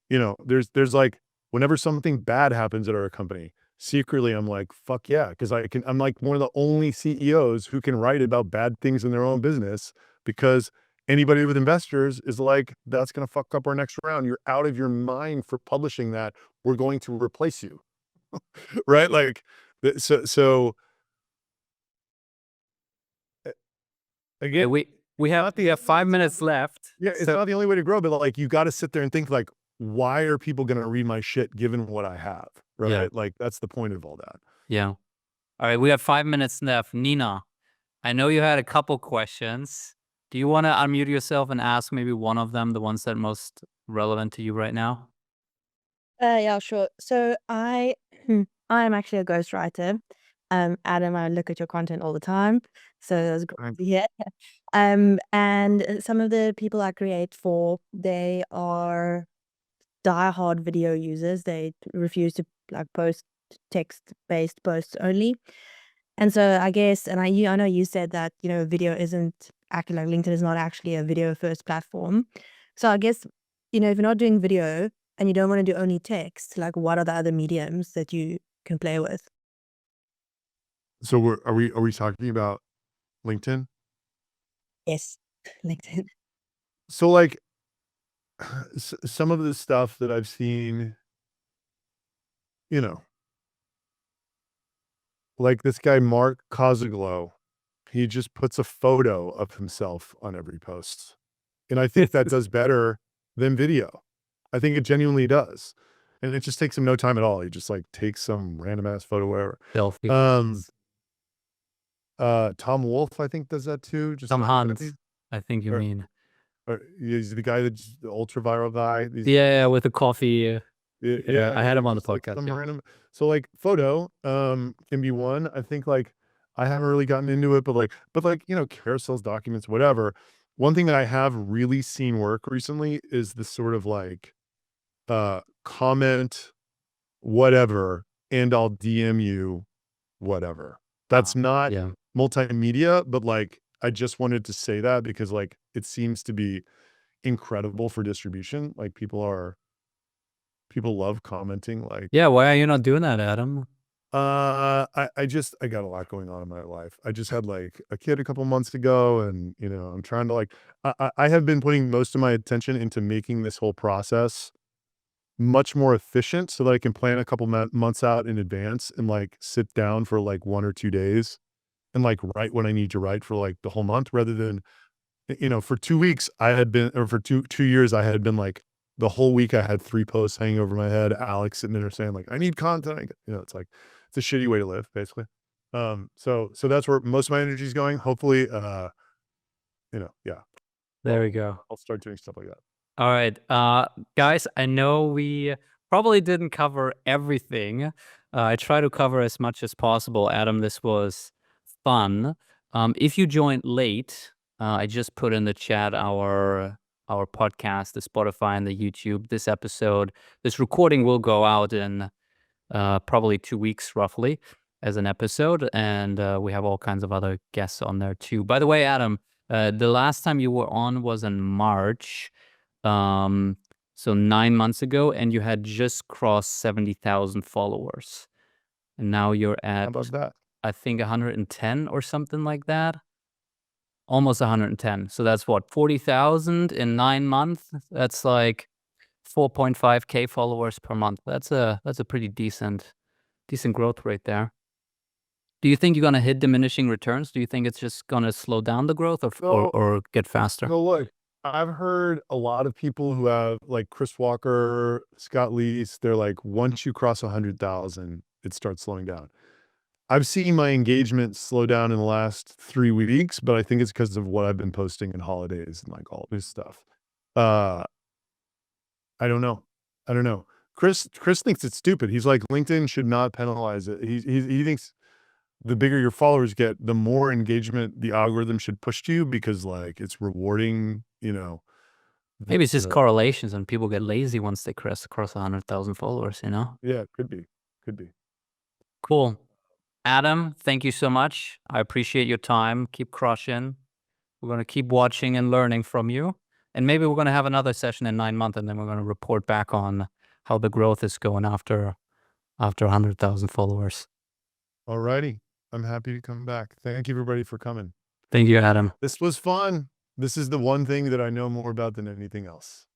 S2: you know, there's like, whenever something bad happens at our company, secretly, I'm like, fuck yeah. Cause I'm like one of the only CEOs who can write about bad things in their own business because anybody with investors is like, that's going to fuck up our next round. You're out of your mind for publishing that. We're going to replace you. Right. Like, so
S1: Okay,
S2: again,
S1: we have 5 minutes left.
S2: yeah, it's
S1: So
S2: not the only way to grow, but like, you got to sit there and think like, why are people going to read my shit given what I have? Right.
S1: yeah,
S2: Like, that's the point of all that.
S1: yeah. All right, we have 5 minutes left. Nina, I know you had a couple questions. Do you want to unmute yourself and ask maybe one of them, the ones that are most relevant to you right now?
S3: Yeah, sure. So I am actually a ghostwriter. Adam, I look at your content all the time, so that's great to hear. And some of the people I create for, they are diehard video users. They refuse to like post text-based posts only. And so I guess, and I know you said that, you know, video isn't actually, like LinkedIn is not actually a video first platform. So I guess, you know, if you're not doing video and you don't want to do only text, like what are the other mediums that you can play with?
S2: So are we talking about LinkedIn?
S3: Yes, LinkedIn.
S2: So like, some of the stuff that I've seen, you know, like this guy, Mark Cosaglow, he just puts a photo of himself on every post. And I think that does better than video. I think it genuinely does. And it just takes him no time at all. He just like takes some random ass photo, wherever.
S1: Selfie.
S2: Tom Wolfe, I think, does that too. Just
S1: Tom
S2: like,
S1: Hans, I think you
S2: or-
S1: mean.
S2: or he's the guy that's the ultra viral guy.
S1: Yeah, with the coffee.
S2: Yeah,
S1: I had him on the
S2: just, like,
S1: podcast,
S2: some
S1: yeah.
S2: random. So like photo can be one. I think like I haven't really gotten into it, but like carousels, documents, whatever. One thing that I have really seen work recently is this sort of like comment whatever and I'll DM you whatever. That's not
S1: Yeah.
S2: multimedia, but like I just wanted to say that because like it seems to be incredible for distribution. Like people love commenting. Like
S1: Yeah, why are you not doing that, Adam?
S2: I got a lot going on in my life. I just had like a kid a couple months ago, and I'm trying to like I have been putting most of my attention into making this whole process much more efficient so that I can plan a couple months out in advance and like sit down for like 1 or 2 days and like write what I need to write for like the whole month, rather than for 2 weeks I had been, or for two years I had been like the whole week I had 3 posts hanging over my head, Alex sitting there saying like I need content. It's like it's a shitty way to live, basically. So that's where most of my energy is going. Hopefully, yeah,
S1: There we go.
S2: I'll start doing stuff like that.
S1: All right, guys, I know we probably didn't cover everything. I try to cover as much as possible. Adam, this was fun. If you joined late, I just put in the chat our podcast, the Spotify and the YouTube. This recording will go out in probably 2 weeks roughly as an episode, and we have all kinds of other guests on there too. By the way, Adam, the last time you were on was in March. So 9 months ago, and you had just crossed 70,000 followers. And now you're
S2: How
S1: at,
S2: about that?
S1: I think 110 or something like that. Almost 110. So that's what, 40,000 in 9 months? That's like 4.5K followers per month. That's a pretty decent growth rate there. Do you think you're gonna hit diminishing returns? Do you think it's just gonna slow down the growth or get faster?
S2: No, look, I've heard a lot of people who have like Chris Walker, Scott Leese, they're like, once you cross 100,000, it starts slowing down. I've seen my engagement slow down in the last 3 weeks, but I think it's because of what I've been posting in holidays and like all this stuff. I don't know. Chris thinks it's stupid. He's like, LinkedIn should not penalize it. He thinks the bigger your followers get, the more engagement the algorithm should push to you, because like it's rewarding,
S1: Maybe it's just correlations and people get lazy once they cross 100,000 followers,
S2: Yeah, could be.
S1: Cool. Adam, thank you so much. I appreciate your time. Keep crushing. We're going to keep watching and learning from you. And maybe we're going to have another session in 9 months, and then we're going to report back on how the growth is going after 100,000 followers.
S2: All righty. I'm happy to come back. Thank you, everybody, for coming.
S1: Thank you, Adam.
S2: This was fun. This is the one thing that I know more about than anything else.